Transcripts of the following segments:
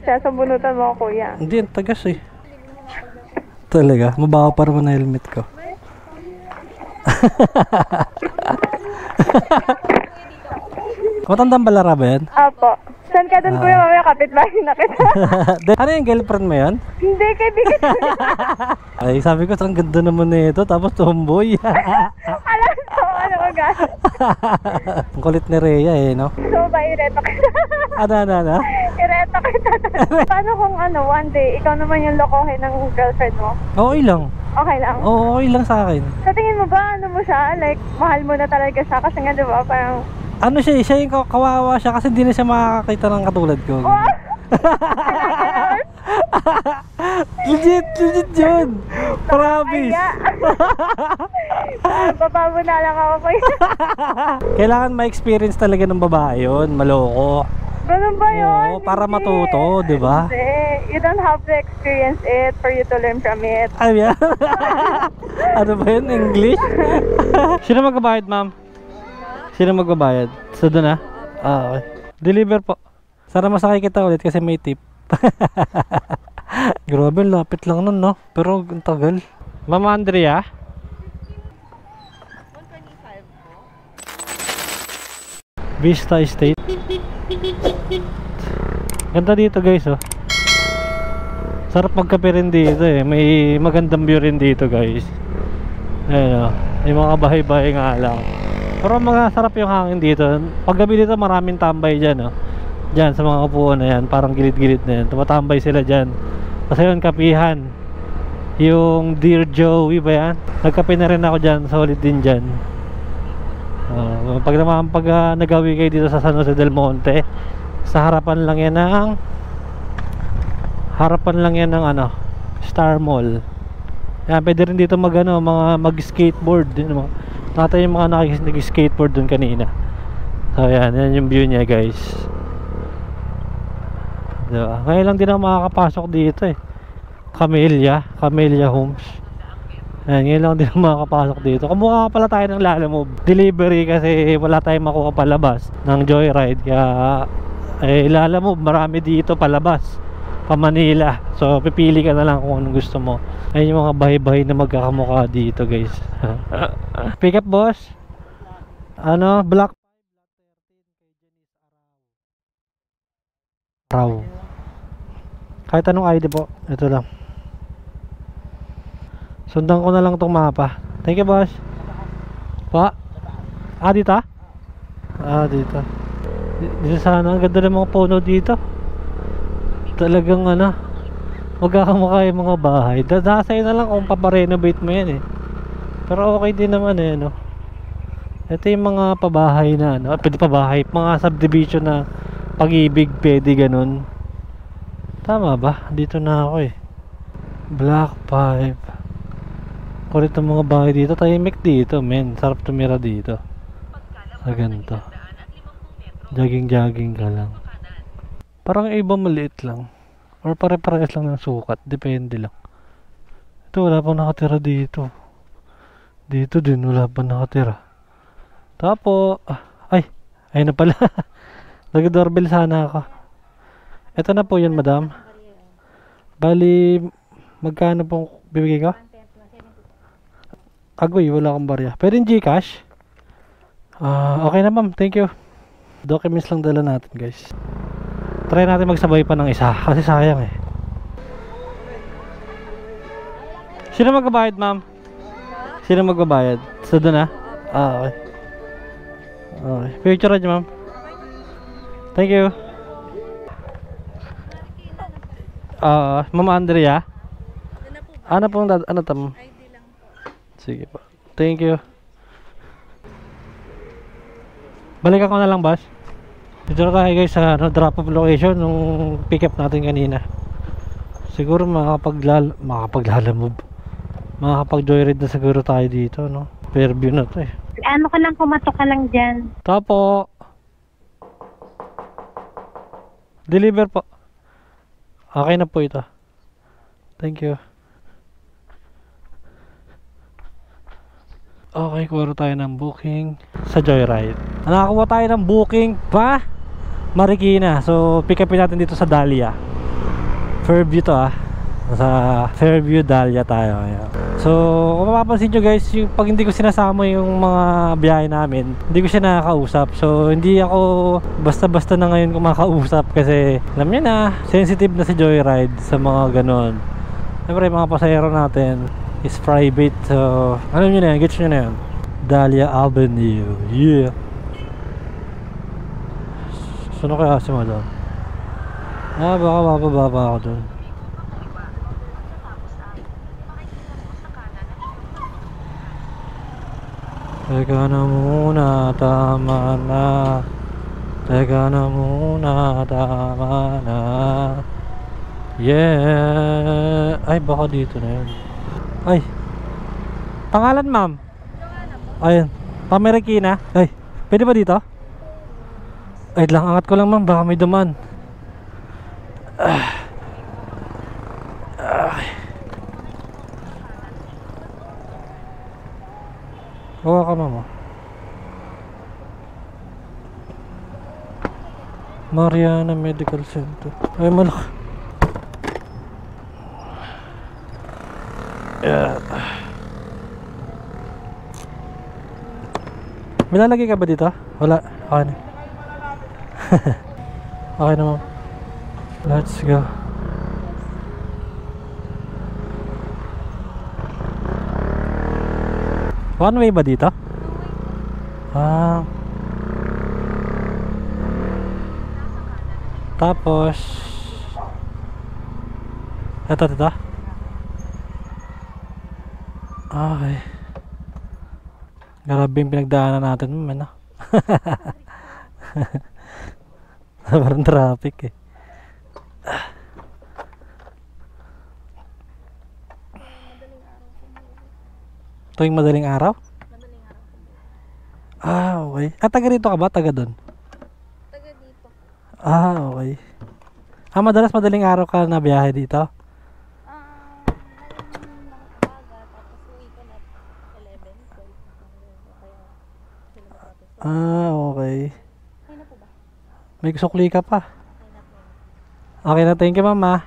siya. Sabunutan mo ako, kuya. Hindi, ang tagas eh. Talaga, mabaho pa naman na helmet ko. Matandang balara ba yan? Apo. Saan ka doon, kuya? Mamaya kapitbahay na kita. Ano yung girlfriend mo yan? Hindi, kaibigan ko. Ay, sabi ko, ang ganda naman nito. Tapos tomboy. Alam ko, ano ka ga? Ang kulit ni Rhea eh, no? So ba, ireto kita? Ano? Ireto kita. Paano kung one day, ikaw naman yung lokohin ng girlfriend mo? Okay lang. Okay lang? Oo, okay lang sa akin. Sa tingin mo ba, ano mo siya? Like, mahal mo na talaga siya? Kasi nga, diba, parang... Ano siya yung kawawa siya kasi hindi na siya makakakita ng katulad ko. Oh! legit yun. Promise. Baba mo na lang ako po. Kailangan ma-experience talaga ng babae yun, maloko. Ganun ba yun? Oo, para matuto, di ba? Hindi. You don't have to experience it for you to learn from it. Ay, yan. Ano ba yun? English? Sino magbabayad, ma'am? Sino magbabayad? So doon na? Okay. Deliver po. Sana masakay kita ulit kasi may tip. Grabe, lapit lang nun, no? Pero ang tagal. Mama Andrea? 125 po. Vista Estate. Ganda dito, guys, oh. Sarap magkape rin dito, eh. May magandang view rin dito, guys. Ayan, oh. May mga bahay-bahay nga lang. Pero mga sarap yung hangin dito. Paggabi dito maraming tambay dyan, oh. Dyan sa mga upuan na yan, parang gilid-gilid na yan. Tumatambay sila dyan. Kasi yun, kapihan. Yung Dear Joey ba yan? Nagkape na rin ako dyan, solid din dyan. Pag nagawi kayo dito sa San Jose del Monte, sa harapan lang yan ng ano, Star Mall. Yan, pwede rin dito mag-skateboard. Natay yung mga nag-skateboard dun kanina. So yan yung view niya, guys. Diba? Ngayon lang din ako makakapasok dito eh. Camellia Homes. Ayan, ngayon lang din ako makakapasok dito. Kumukha pala tayo ng Lalamove delivery kasi wala tayong makuha palabas ng Joyride. Kaya Lalamove marami dito palabas pa Manila. So pipili ka na lang kung anong gusto mo. Ayun yung mga bahay-bahay na magkakamukha dito, guys. Pick up, boss. Ano, Black Raw. Kahit anong ID po. Ito lang. Sundan ko na lang tong mapa. Thank you, boss. Pa? Dito? Dito. Dito sana. Ang ganda ng mga puno dito. Talagang magkakamukha yung mga bahay. Dadasay na lang kung paparenovate mo yan eh. Pero okay din naman eh, no? Ito yung mga pabahay na pwede pabahay, mga subdivision na Pag-ibig, pwede ganun. Tama ba? Dito na ako eh. Black Pipe. Kulit ang mga bahay dito. Tahimik dito, men. Sarap tumira dito. Sa ganito. Jogging ka lang. Parang iba maliit lang. Or pare-parehas lang ng sukat. Depende lang. Ito, wala pang nakatira dito. Dito din, wala pang nakatira. Tapos, ay na pala. Nag-doorbell sana ako. Ito na po yun, madam. Bali, magkano pong bibigay ko? Agoy, wala akong barya. Pwede yung Gcash? Okay na, ma'am. Thank you. Documents lang dala natin, guys. Try natin magsabay pa ng isa. Kasi sayang eh. Sino magbabayad, ma'am? Sino magbabayad? So doon na? Okay. Okay. Picture niyo, ma'am. Thank you. Mama Andrea. Ano pong ano tam? ID lang po. Sige po. Thank you. Balikan ko na lang, boss. Dito na tayo, guys, sa drop off location nung pick up natin kanina. Siguro makakapaglalamove. Makakapag-joyride na siguro tayo dito, no? Fairview na to eh. Ano ka lang, kumatok ka lang dyan. Tapo. Deliver po. Okay na po ito. Thank you. Okay, kuha tayo ng booking sa Joyride. Nakakuha tayo ng booking pa Marikina. So, pick upin natin dito sa Dahlia. Fairview to Nasa Fairview Dahlia tayo ngayon. So kung mapapansin nyo guys, yung, pag hindi ko sinasama yung mga biyahe namin, hindi ko siya nakakausap. So hindi ako basta-basta na ngayon kumakausap kasi alam niyo na, sensitive na si Joyride sa mga ganon. Siyempre mga pasahero natin is private. So alam nyo na yan, gets nyo na yan. Dahlia Avenue. Yeah. Sino kaya si Madam? Baka mababa ako dun. Teka na muna, tama na. Teka na muna, tama na. Yeah. Ay, baka dito na yun. Ay. Pangalan, ma'am? Ayun. Pamerikina. Ay, pwede ba dito? Ay lang, angat ko lang ma'am, baka may duman. Huwag ka mama. Mariana Medical Center. Ay malaki. May lalagay ka ba dito? Wala. Okay na. Okay na ma'am. Let's go. One way ba dito? Tapos ito. Okay. Grabe yung pinagdaanan natin ano? Parang traffic Tuwing madaling araw? Okay. Taga rito ka ba? Taga doon? Taga dito. Okay. Madalas madaling araw ka na biyahe dito? Okay. May sukli ka pa. Okay na, thank you mama.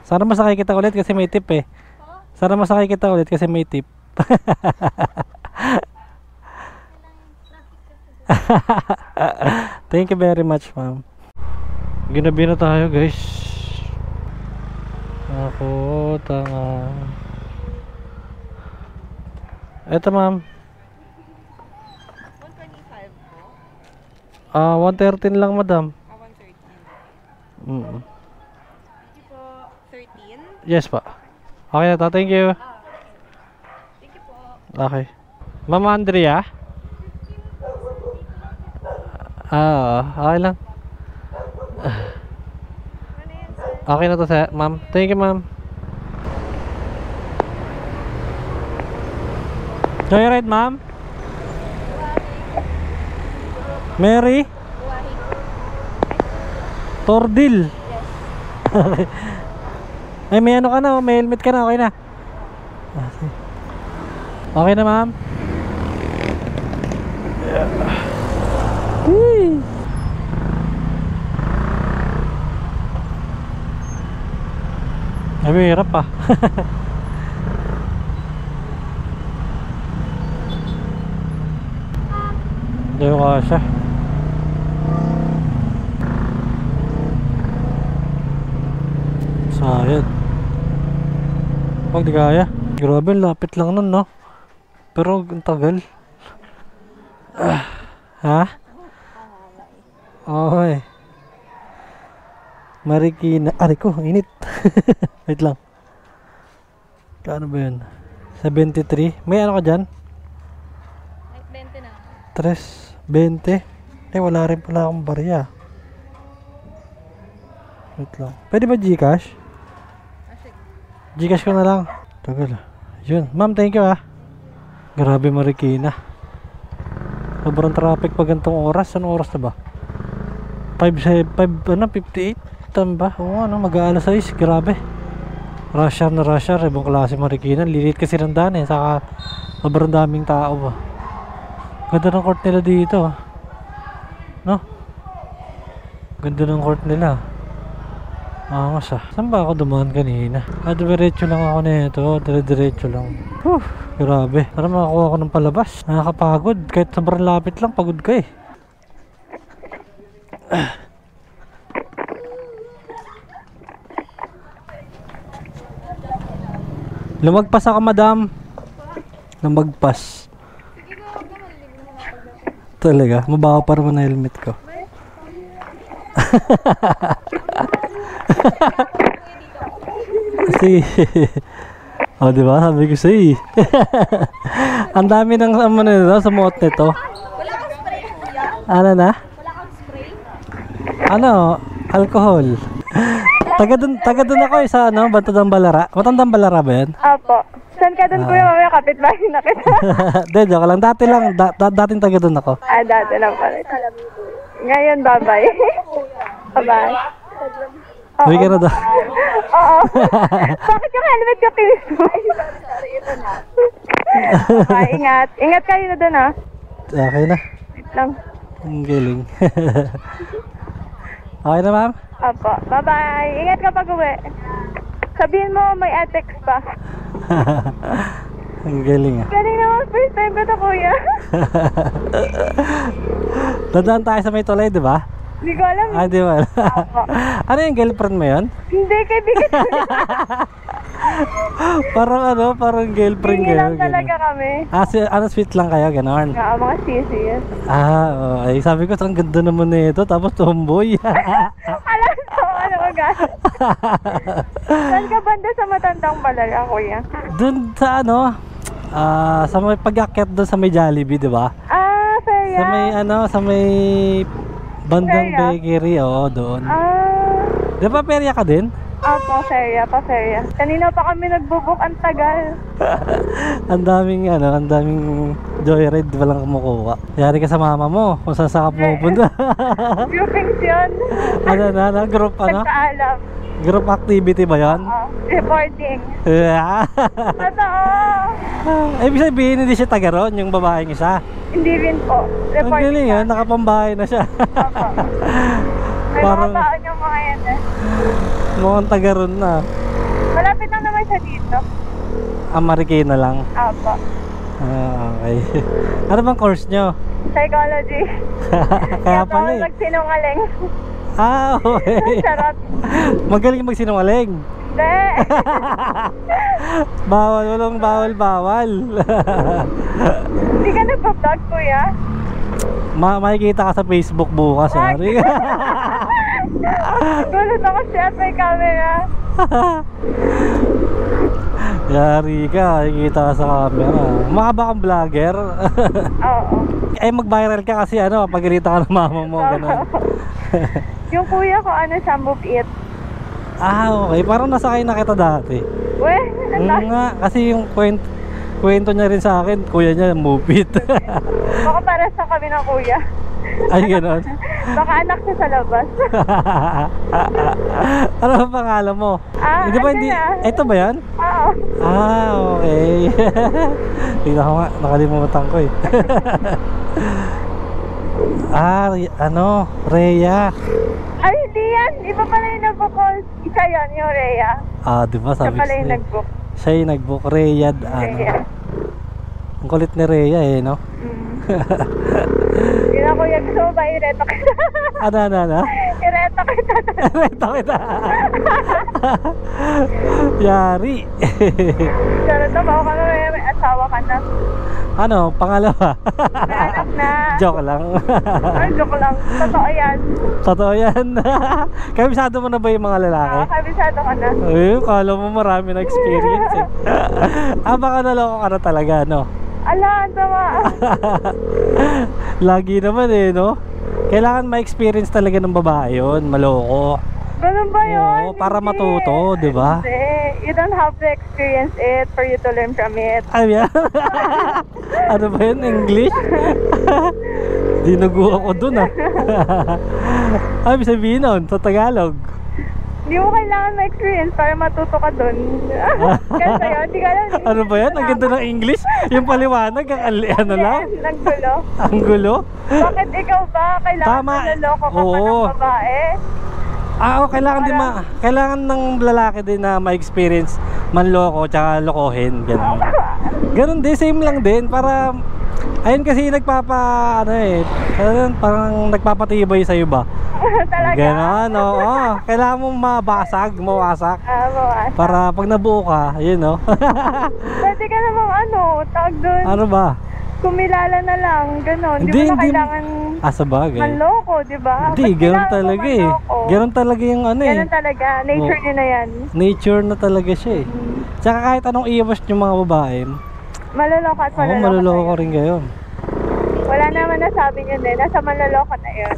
Sana masakay kita ulit kasi may tip Sana masakay kita ulit kasi may tip. Thank you very much ma'am. Ginabi na tayo guys. Ako, tanga. Eto ma'am. 113 lang madam. 113. Thank you po. 13? Yes pa. Okay na to, thank you. Thank you po. Okay. Mama Andrea? Okay lang. Okay na to ma'am. Thank you ma'am. Joyride ma'am? Mary? Tordil? Yes. Ay may ano ka na, may helmet ka na, okay na. Okay na ma'am. Ay hirap pa. Hindi ko kasya. Sayad. Pag di kaya. Grabe, lapit lang nun no. Pero ang tagal. Ha? Okay. Marikina. Aray ko, init. Wait lang. Kaano ba yun? 73. May ano ka dyan? 20 na. 3.20. Wala rin pala akong barya. Wait lang. Pwede ba Gcash? Gcash ko na lang. Tagal. Yun. Ma'am, thank you Grabe Marikina. Sobrang traffic pag gantong oras. Anong oras na ba? 58? Tamba? Oo mag-aalas 6. Grabe. Rusher na rusher. Ibang klase Marikina. Lilit kasi ng daan Saka sobrang daming tao ba. Ganda ng court nila dito no? Ganda ng court nila. Angas ah. Saan ba ako dumaan kanina? Diretso lang ako nito. Diretso lang. Grabe. Para makakuha ako ng palabas. Nakakapagod. Kahit sobrang lapit lang, pagod ka eh. Lumagpas ako, madam. Lumagpas. Talaga, mabaho pa naman na helmet ko. Sige. O, diba? Sabi ko sa'yo. Ang dami ng sa muot nito. Wala kang spray, kuya? Ano na? Wala kang spray? Ano? Alcohol. Taga dun ako sa Batandang Balara. Batandang Balara ba yan? Apo. Saan ka dun, kuya? Mamaya kapitbahay na kita. Hindi, joke lang. Dati lang. Dating taga dun ako. Dati lang pala. Ngayon, bye-bye. Bye-bye. Uwi ka na daw. Oo. Bakit yung helmet ka pinis mo? Ingat. Ingat kayo na dun, ha? Okay na. Wait lang. Ang galing. Okay na, ma'am? Apo. Bye-bye. Ingat ka pag uwi. Sabihin mo, may ethics pa. Ang galing ah. Galing naman, first time ko to, kuya. Dadaan tayo sa may tulay, di ba? Hindi ko alam. Di ba? Ano yung girlfriend mo yun? Hindi, kaibigan ko. Parang girlfriend Hindi kayo. lang talaga kami. Sweet lang kayo, gano'n. Nga, mga sisi. Ay, sabi ko, ang ganda naman nito, tapos tomboy. Alam ko, ano ka guys? Saan ka banda sa Matandang Balara, kuya? Doon sa sa may pag-akyat doon sa may Jollibee, di ba? Saya. Sa may bandang Feria? bakery, doon. Di ba perya ka din? Apo, Saya. Kanina pa kami nagbubuk, ang tagal. ang daming joyride walang kumukuha. Yari ka sa mama mo kung saan ka pumupunta. Groupings yun. Group Nagkaalam. Group activity ba yan? Reporting. Yeah. Totoo. Ibig sabihin hindi siya taga ron, yung babaeng isa. Hindi rin po. Ang Reporting. galing yan, nakapambahay na siya. Apo. May Parang- mga taon yung mga yan eh. Mukhang taga ron na. Malapit lang naman siya dito. Marikina lang. Apo. Okay. Ano bang course nyo? Psychology. Kaya pala ako magsinungaling. okay. Charot. Magaling magsinungaling. Hindi. Bawal. Hindi ka nagpa-vlog, kuya? Makikita ka sa Facebook bukas, Wag. sorry. Gulat ako siya at may camera. Yari ka, makikita ka sa camera. Makaba kang vlogger. Oo. Mag-viral ka kasi pagkilita ka ng mama mo, ganun. Yung kuya ko, siya, move it. Okay. Parang nasakay na kita dati. Weh, Nga, kasi yung kwento niya rin sa akin, kuya niya, move it. baka para sa kami ng kuya. Ay, gano'n. Baka anak siya sa labas. Ano ba pangalan mo? Hindi ba andyan na. Ito ba yan? Oo. Okay. Tingnan ko nga, nakalimutan ko eh. Rhea. Ay, hindi yan. Iba pala yung nag-call. Isa yan, yung Rhea. Di ba Siya sabi pala ko yung sa'yo? nag-book. Siya yung nag-book. Rhea, Rhea. Ang kulit ni Rhea no? Yun ako, kuya. Gusto mo ba ireto kita? Ano? Ireto kita. Reto kita. Yari. Charot na ba? Kami may asawa ka na. Pangalawa? May anak na. Joke lang. Ay, joke lang. Totoo yan. Totoo yan. Kabisado mo na ba yung mga lalaki? Kabisado ka na. Kala mo marami na experience eh. Baka naloko ka na talaga, Ala, ang sama. Lagi naman no? Kailangan ma-experience talaga ng babae yun, maloko. Ganun ba yun? Oo, para Hindi. matuto, di ba? Hindi. You don't have to experience it for you to learn from it. Ay, yan. Ano ba yun? English? Dinugo ako dun Ay, sabihin nun, sa Tagalog. Hindi mo kailangan ma-experience para matuto ka dun. Kasi yun, hindi ka alam. Ano ba yan? Ang ganda ng English? Yung paliwanag, lang? Naggulo. Ang gulo? Bakit ikaw ba? Kailangan Tama. naloko ka pa Oo. ng babae? Kailangan din kailangan ng lalaki din na ma-experience manloko tsaka lokohin, ganun. Ganun din, same lang din para ayun kasi parang nagpapatibay sa ba? Talaga? Ganon, oo. Kailangan mong mawasak. Mawasak. Para pag nabuo ka, yun, no? Pwede ka namang tawag doon. Ano ba? Kumilala na lang, gano'n. Di mo na kailangan sabagay. manloko, di ba? Hindi, gano'n talaga eh. Gano'n talaga yung Gano'n talaga, nature niya na yan. Nature na talaga siya eh. Tsaka kahit anong iwas yung mga babae, Maloloko at maloloko. maluloko rin kayo. Wala naman nasabi yun eh, nasa maloloko na yun.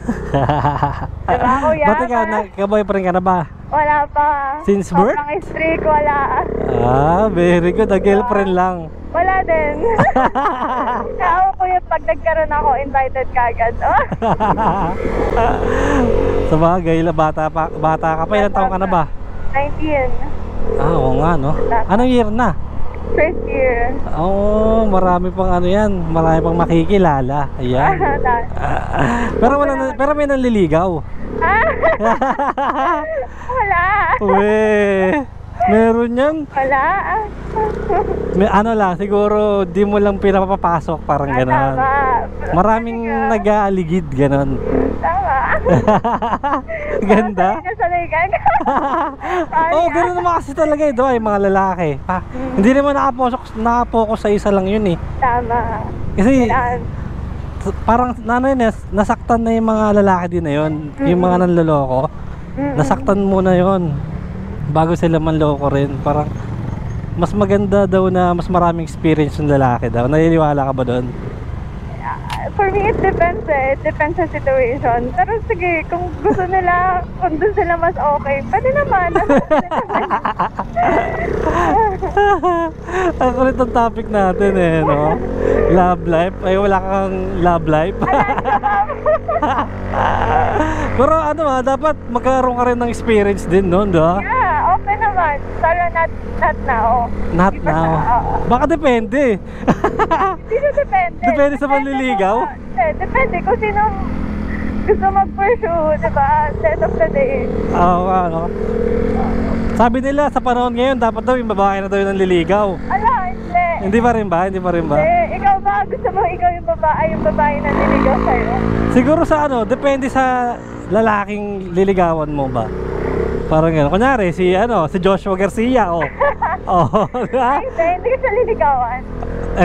Diba, kuya? Ba't ikaw, ka-boyfriend ka na ba? Wala pa. Since birth? Sobrang strict, wala. Very good. Girlfriend lang. Wala din. Ako kuya, pag nagkaroon ako, invited ka agad. Sabagay, bata ka pa. Ilang taon ka na ba? 19. Oo nga, no? Anong year na? First year. Marami pang marami pang makikilala. Ayan. Pero may nanliligaw. Wala. Meron yan. Wala. May lang, siguro di mo lang pinapapasok, parang gano'n. Maraming nag-aaligid, gano'n. Tama. Ganda. Gano'n naman kasi talaga ito ay mga lalaki. Hindi naman nakapokus sa isa lang yun eh. Tama. Kasi parang nasaktan na yung mga lalaki din na yun. Yung mga nanloloko. Nasaktan muna yun bago sila manloko rin. Parang mas maganda daw na mas maraming experience ng lalaki daw. Naniniwala ka ba doon? For me, it depends eh. It depends sa situation. Pero sige, kung gusto nila, kung doon sila mas okay, pwede naman. Ang kulit ang topic natin eh, no? Love life. Ay, wala kang love life. Pero dapat magkaroon ka rin ng experience din noon, diba? Yeah, okay naman. Pero not now. Not now. Baka depende. Hindi na depende. Depende sa panliligaw? Depende kung sino gusto mag-pursue, diba? At the end of the day. Sabi nila sa panahon ngayon, dapat daw yung babae na daw yung nanliligaw. Hindi. Hindi pa rin ba? Ikaw ba? Gusto mo ikaw yung babae na niligaw sa'yo? Siguro sa depende sa lalaking liligawan mo ba? Parang gano'n. Kunyari, si Joshua Garcia, Hindi ka siya liligawan.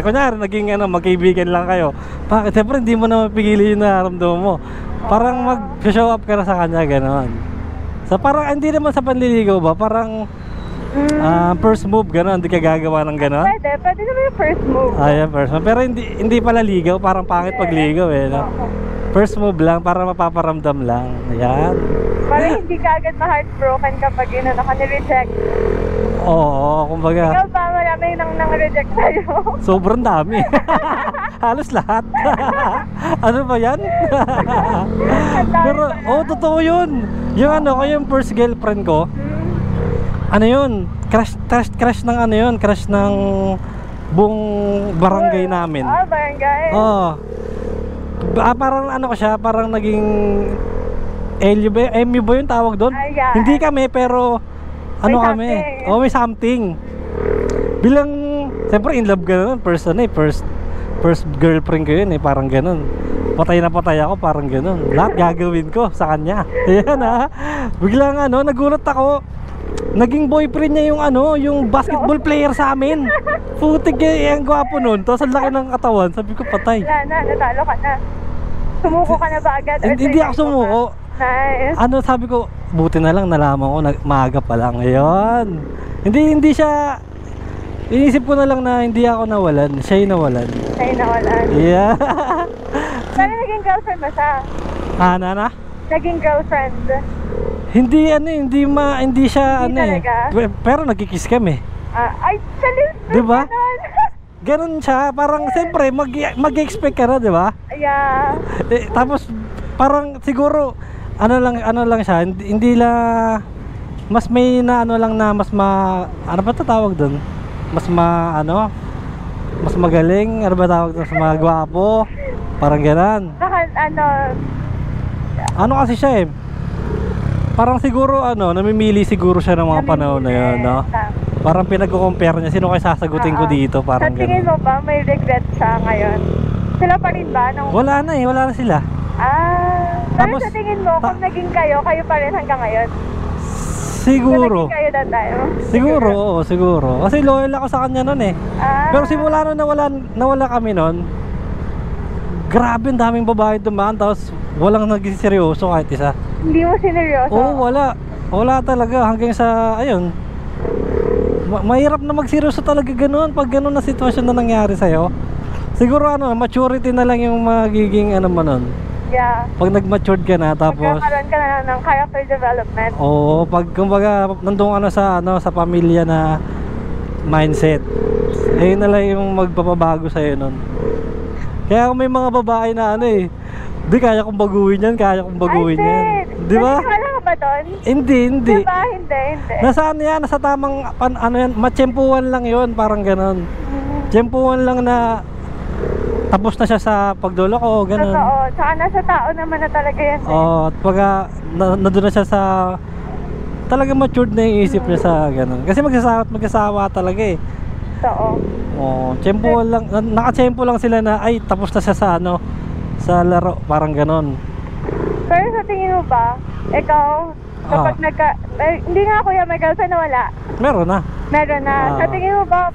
Kunyari, naging magkaibigan lang kayo. Bakit? Siyempre, hindi mo na mapigili yung nararamdaman mo. Parang mag-show up ka na sa kanya, gano'n. So, parang, hindi naman sa panliligaw ba? Parang, first move, gano'n. Hindi ka gagawa ng gano'n? Pwede naman yung first move. First move. Pero hindi pala ligaw. Parang pangit pag ligaw, no? First move lang, para mapaparamdam lang. Ayan. Parang hindi ka agad ma-heartbroken kapag ka ni-reject. Oo, kumbaga. Ikaw ba, marami nang reject sa'yo? Sobrang dami. Halos lahat. Ano ba yan? Pero, totoo yun. Yung first girlfriend ko, yun, crush ng crush ng buong barangay namin. Barangay? Parang ko siya, parang naging MU ba yung tawag doon? Yeah. Hindi kami, pero kami? May something. Bilang, siyempre in love ka naman, first girlfriend ko yun parang ganun. Patay na patay ako, parang ganun. Lahat gagawin ko sa kanya. Ayan Biglang nagulat ako. Naging boyfriend niya yung basketball player sa amin. Putik ang gwapo nun. Tapos ang laki ng katawan. Sabi ko, patay. Wala na, natalo ka na. Sumuko ka na ba agad? Hindi ako sumuko. Nice. Sabi ko, buti na lang nalaman ko maaga pa lang. Ayun. Hindi siya, inisip ko na lang na hindi ako nawalan. Siya yung nawalan. Yeah. Sana naging girlfriend mo siya? Naging girlfriend? Hindi siya talaga? Pero nagkikiss kami. Salis. Diba? Ganun siya, parang siyempre mag-expect ka na, diba? Yeah. Tapos parang siguro ano lang siya, hindi la mas may lang na mas ano ba tawag doon? Mas mas magaling, ano ba tawag doon? Mas magwapo, parang gano'n. Baka Kasi siya Parang siguro ano, namimili siguro siya ng mga panahon na yun, no? Parang pinag-compare niya, sino kayo sasagutin ko dito, parang Sa tingin gano'n. mo ba may regret siya ngayon? Sila pa rin ba? Nung... Wala na eh, wala na sila. Pero Tapos- sa tingin mo, kung naging kayo pa rin hanggang ngayon? Siguro. Kung naging kayo that time? Siguro, oo, siguro. Kasi loyal ako sa kanya nun eh. Pero simula nung nawala kami nun, grabe, ang daming babae dumaan, tapos walang naging seryoso kahit isa. Hindi mo sineryoso? Oo, wala. Wala talaga hanggang sa, ayun. Mahirap na magseryoso talaga ganun pag ganun na sitwasyon na nangyari sa'yo. Siguro ano, maturity na lang yung magiging ano mo nun. Yeah. Pag nag-matured ka na, tapos Magkakaroon ka na ng character development. oo, pag kumbaga nandun ka na sa pamilya na mindset, ayun na lang yung magpapabago sa'yo nun. Kaya kung may mga babae na ano eh, di kaya kong baguhin yan, kaya kong baguhin yan. Di ba? Wala ka ba doon? Hindi. Diba? Hindi. Nasa ano yan, nasa tamang ano yan, matsyempuhan lang yon, parang ganon. Tsyempuhan lang na tapos na siya sa pagdolo ko, ganon. Totoo. Tsaka nasa tao naman na talaga yan. Oo, at pagka nandun na siya sa talaga matured na yung isip niya sa ganon. Kasi magsasawa talaga eh. Totoo. Oo, tsyempuhan lang, nakatsyempo lang sila na ay tapos na siya sa ano, sa laro, parang ganon. Pero sa tingin mo ba, ikaw, kapag hindi nga kuya, may girlfriend na wala. Meron na. Meron na. Sa tingin mo ba,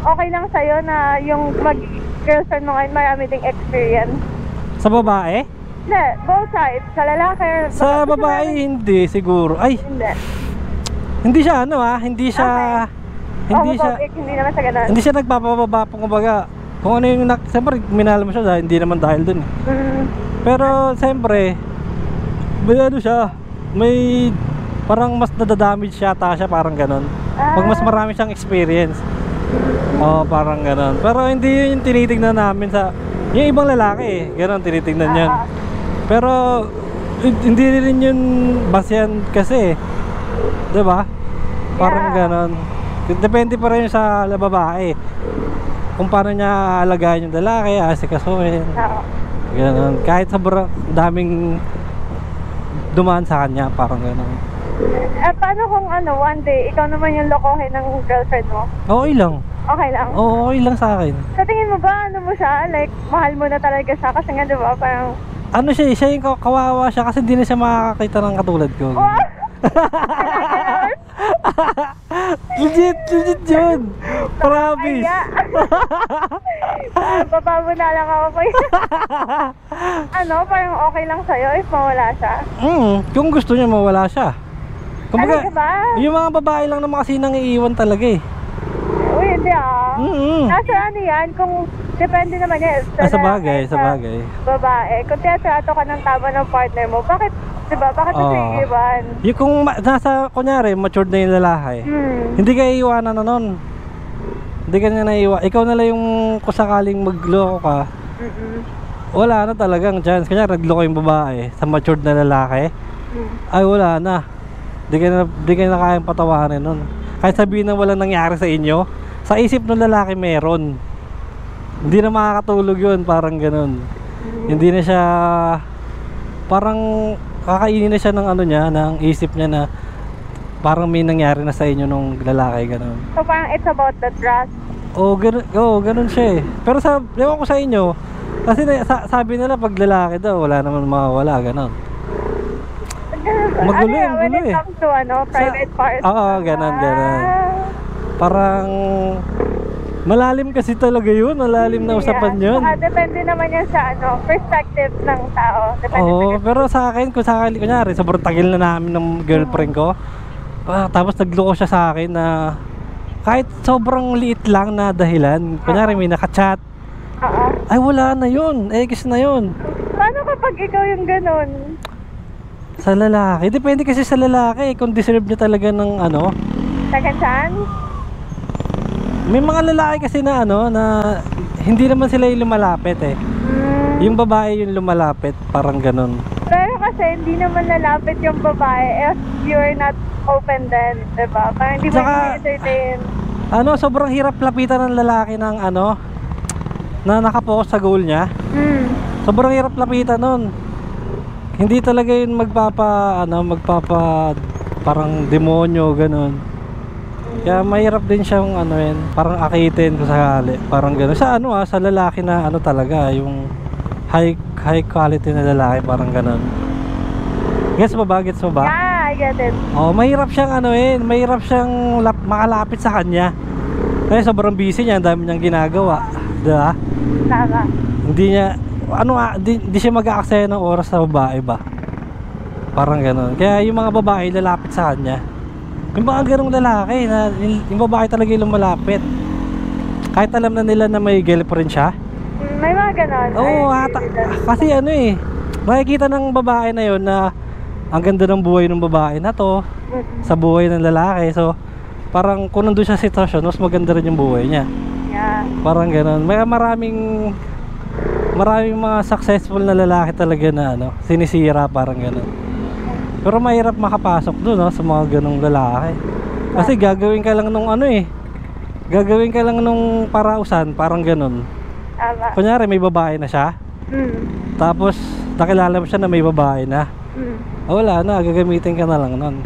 okay lang sa'yo na yung mag-girlfriend mo ngayon marami ding experience? Sa babae? Hindi, both sides. Sa lalaki. Sa babae hindi siguro. Ay, Hindi. hindi siya ano hindi siya Homophobic, hindi naman sa ganun. hindi siya nagpapababa kumbaga. Kung ano yung siyempre minahal mo siya dahil hindi naman dahil dun eh. Pero siyempre may ano siya, may parang mas nadadamage siya parang ganon. Pag mas marami siyang experience. Oo, parang ganon. Pero hindi yun yung tinitignan namin sa yung ibang lalaki eh. Ganon tinitignan yan. Pero hindi rin yun basehan kasi eh. 'Di ba? Parang ganon. Depende pa rin sa babae. Kung paano niya alagaan yung lalaki, asikasuhin. Oo. Ganon. Kahit sobrang daming dumaan sa kanya, parang ganon. Paano kung one day, ikaw naman yung lokohin ng girlfriend mo? Okay lang. Okay lang? Oo, okay lang sa akin. Sa tingin mo ba, ano mo siya? Like, mahal mo na talaga siya? Kasi nga, diba, parang... Ano siya yung kawawa siya kasi hindi na siya makakakita ng katulad ko. legit yun. Promise. Baba mo na lang ako po. Parang okay lang sa'yo if mawala siya? Kung gusto niya mawala siya. Kumbaga, Ano ba? yung mga babae lang naman kasi nang iiwan talaga eh. Uy, hindi Nasa ano yan, kung depende naman yan. Sa bagay. Babae. Kung tiyatrato ka ng tama ng partner mo, bakit, diba, bakit mo siya iiwan? Yung kung nasa, kunyari, matured na yung lalaki, hindi ka iiwanan na nun. Hindi ka na naiiwan. Ikaw na lang yung kung sakaling magloko ka, wala na talagang chance. Kunyari, nagloko yung babae sa matured na lalaki, ay wala na. Di ka na kayang patawarin nun. Kahit sabihin na walang nangyari sa inyo, sa isip ng lalaki meron. Hindi na makakatulog yun, parang ganun. Hindi na siya, parang kakainin na siya ng ano niya, ng isip niya na parang may nangyari na sa inyo nung lalaki, ganun. So parang it's about the trust. Ganun siya eh. Pero ewan ko sa inyo, kasi sabi nila pag lalaki daw, wala naman mawawala, ganun. Magulo When it eh. comes to private parts. Oo, ganun. Parang malalim kasi talaga yun, malalim na usapan yun. Depende naman yan sa perspective ng tao. Oo, pero sa akin, kung sakali, kunyari, sobrang tagil na namin ng girlfriend ko, tapos nagloko siya sa akin na kahit sobrang liit lang na dahilan, kunyari may nakachat, ay wala na yun, X na yun. Paano kapag ikaw yung ganun? Sa lalaki, depende kasi sa lalaki kung deserve niya talaga ng Second chance? may mga lalaki kasi na na hindi naman sila yung lumalapit eh. Yung babae yung lumalapit, parang ganun. Pero kasi hindi naman lalapit yung babae if you're not open then, diba? Parang hindi mo i-entertain. Sobrang hirap lapitan ng lalaki ng na nakapokus sa goal niya. Sobrang hirap lapitan nun. hindi talaga yun magpapa parang demonyo ganun. Kaya mahirap din siyang ano yun, parang akitin kung sakali, parang ganun. Sa ano sa lalaki na ano talaga, yung high quality na lalaki, parang ganun. Gets mo ba? Yeah, I get it. Oh, mahirap siyang ano mahirap siyang makalapit sa kanya. Kasi sobrang busy niya, ang dami niyang ginagawa, 'di ba? Tama. Hindi niya hindi siya mag-aaksaya ng oras sa babae ba? Parang gano'n. Kaya yung mga babae lalapit sa kanya. Yung mga ganong lalaki na yung babae talaga yung lumalapit. Kahit alam na nila na may girlfriend siya. May mga ganon. Oo, kasi ano makikita ng babae na yun na ang ganda ng buhay ng babae na to sa buhay ng lalaki. So, parang kung nandun siya sa sitwasyon, mas maganda rin yung buhay niya. Yeah. Parang gano'n. May maraming mga successful na lalaki talaga na sinisira, parang gano'n. Pero mahirap makapasok doon sa mga ganong lalaki. Kasi gagawin ka lang nung gagawin ka lang nung parausan, parang gano'n. Tama. Kunyari may babae na siya, tapos nakilala mo siya na may babae na. Wala na, gagamitin ka na lang nun.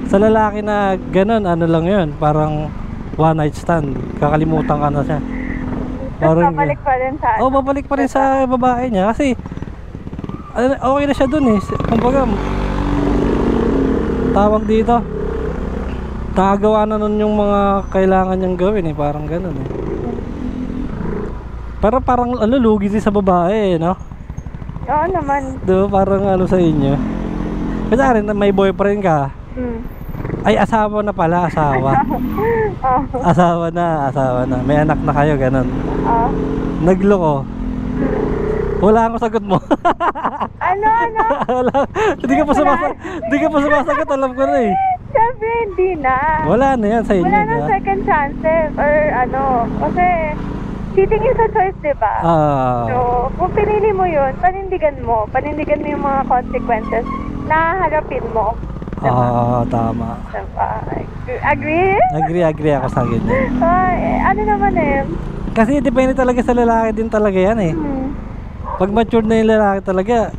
Sa lalaki na gano'n, ano lang yun, parang one night stand, kakalimutan ka na siya. Tapos babalik pa rin sa babalik pa rin sa babae niya kasi okay na siya dun kumbaga tawag dito, nakagawa na nun yung mga kailangan niyang gawin parang ganun pero parang lugi din sa babae no? Oo naman. Parang sa inyo kasi may boyfriend ka, ay asawa na pala, asawa na, may anak na kayo, ganun. Nagloko, wala akong sagot mo. Ano? Wala, hindi ka pa sumasagot, alam ko na Siyempre hindi na. Wala na yan sa inyo. Wala nang second chances or kasi cheating is a choice, diba? So, kung pinili mo yun, panindigan mo yung mga consequences na harapin mo. Tama. Diba? Agree? Agree ako sa ganyan. Ano naman kasi depende talaga sa lalaki din talaga yan Pag matured na yung lalaki talaga,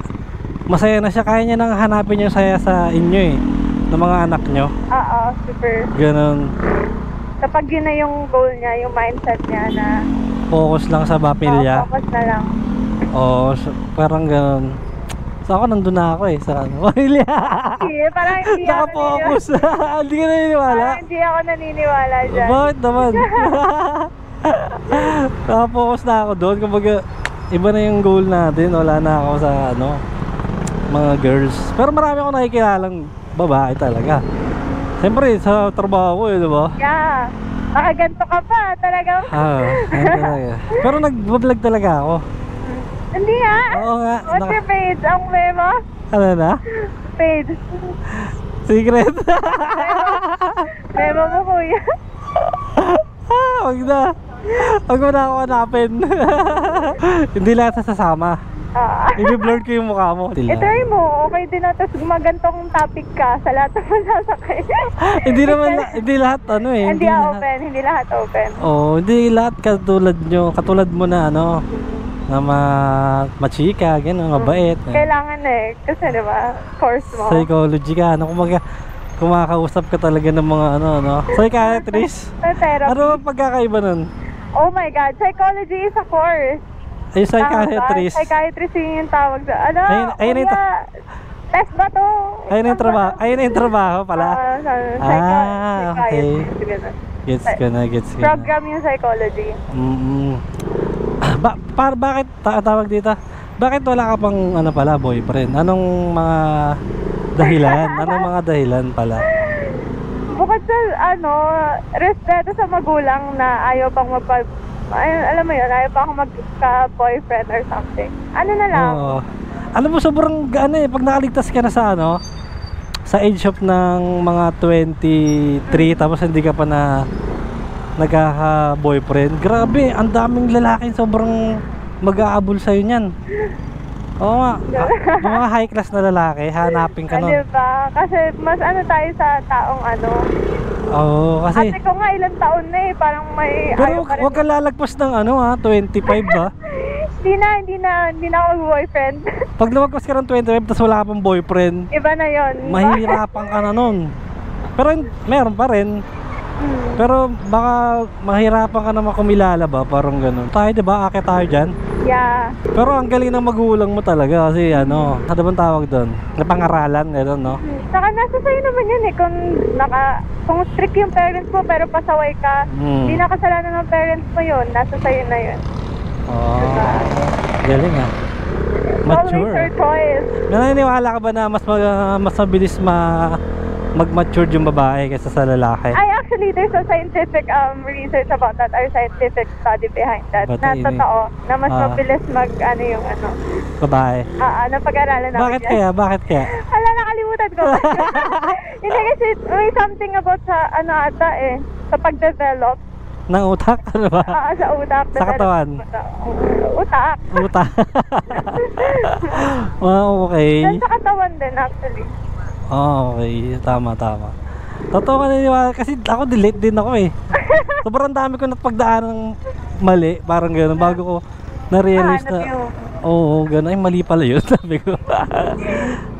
masaya na siya, kaya niya nang hanapin yung saya sa inyo ng mga anak nyo. Oo, super. Ganon. Kapag yun na yung goal niya, yung mindset niya na focus lang sa pamilya. focus na lang. Parang ganon. So ako nandun na ako sa pamilya. Parang hindi ako Naka-focus. Hindi ka naniniwala? Parang hindi ako naniniwala dyan. Bakit naman? Naka-focus na ako doon. Kumbaga, iba na yung goal natin. Wala na ako sa mga girls. Pero marami akong nakikilalang babae talaga. Siyempre sa trabaho ko diba? Yeah. Nakaganto ka pa talagang. Talaga. Pero nag-vlog talaga ako. Hindi Oo nga. What's your page? Ang memo? Ano na? Page. Secret. Memo mo kuya. Wag na. Wag mo na ako hanapin. Hindi lahat sasama. I-blur ko yung mukha mo. Try mo, okay din na. Tapos gumagantong topic ka sa lahat ng masasakay. Hindi lahat Hindi lahat open. Hindi lahat katulad mo na na machika, gano'n, mabait. Kailangan kasi diba, course mo. Psychology ka, kumakausap ka talaga ng mga psychiatrist. Ano pagkakaiba nun? Oh my God, psychology is a course. Ay, psychiatrist. Psychiatrist yung tawag sa, ayun yung test ba to? Ayun yung trabaho pala. Okay. Gets ko na. Program yung psychology. Bakit tawag dito? Bakit wala ka pang boyfriend? Anong mga dahilan pala? Bukod sa respeto sa magulang na ayaw pang alam mo yun, ayaw pa akong magka-boyfriend or something. Ano na lang? Alam mo, sobrang pag nakaligtas ka na sa age of ng mga 23, tapos hindi ka pa na nagkaka-boyfriend, grabe, ang daming lalaking sobrang mag-aabol sa'yo niyan. Oo nga, mga high class na lalaki, hanapin ka nun. Diba? Kasi mas tayo sa taong kasi ate ko nga ilang taon na parang may pero huwag ka lalagpas ng 25 ba? Hindi na ako boyfriend. Pag lumagpas ka ng 25 tapos wala ka pang boyfriend, Iba na yon. mahihirapan ka na nun. Pero meron pa rin. Pero baka mahirapan ka na makumilala ba, parang ganun. Tayo, di ba? Akit tayo dyan. Yeah. Pero ang galing ng magulang mo talaga kasi ano bang tawag doon? Napangaralan, gano'n, no? Saka nasa sa'yo naman yun eh. Kung strict yung parents mo pero pasaway ka, hindi na kasalanan ng parents mo yun. Nasa sa'yo na yun. Oh, Diba? galing ah. Always your Mature. choice. Naniniwala ka ba na mas mabilis mag-mature yung babae kaysa sa lalaki? Actually, there's a scientific research about that, or scientific study behind that. Ba't Na ini? totoo, na mas mabilis yung Babae. napag-aralan namin Bakit yan. kaya? Bakit kaya? Ala, nakalimutan ko. Hindi kasi may something about sa ata sa pag-develop. Ng utak? Ano ba? Sa utak. Sa katawan? Utak. Utak. Okay. Dan sa katawan din actually. Okay. Tama. Totoo ka naniniwala. Kasi ako delete din ako eh. Sobrang dami ko napagdaan ng mali. Parang gano'n. Bago ko na-realize na. Oo, gano'n. Ay, mali pala yun. Sabi ko.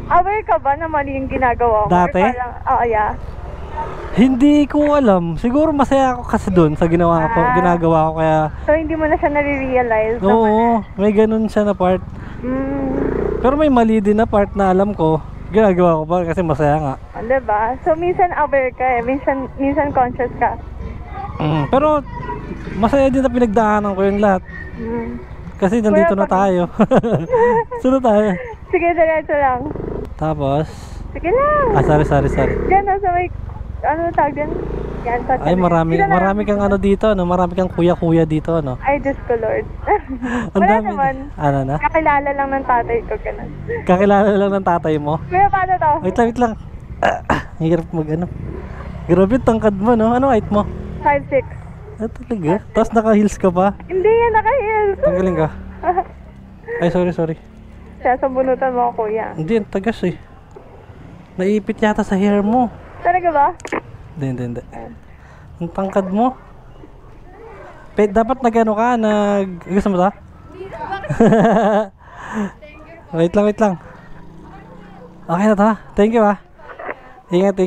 Aware ka ba na mali yung ginagawa mo? Dati? Yeah. Hindi ko alam. Siguro masaya ako kasi doon sa ginagawa ko kaya. So hindi mo na siya nare-realize? Oo, may ganun siya na part. Pero may mali din na part na alam ko. Ginagawa ko pa kasi masaya nga. Diba? So minsan aware ka minsan conscious ka. Pero masaya din na pinagdaanan ko yung lahat. Kasi nandito na tayo. Sunod tayo. Sige, diretso lang. Tapos Sige lang. sorry. Diyan, nasa may, tawag din? Yan, sa Ay, marami kang ano dito, no? Marami kang kuya-kuya dito, no? Ay, Diyos ko, Lord. Ang Wala dami. naman. Ano na? Kakilala lang ng tatay ko, ganun. Kakilala lang ng tatay mo? Pero paano to? Wait lang. Hirap mag-ano. Grabe, tangkad mo, no? Ano height mo? 5'6". Ah, talaga? Tapos naka-heels ka pa? Hindi yan, naka-heels. Ang galing ka. Ay, sorry. Siya, sambunutan mo ako, kuya. Hindi, ang tagas eh. Naipit yata sa hair mo. Talaga ba? Hindi. Ang tangkad mo. Dapat nag-ano ka, gusto mo ta? Wait lang. Okay na ta. Thank you ah. Ingat.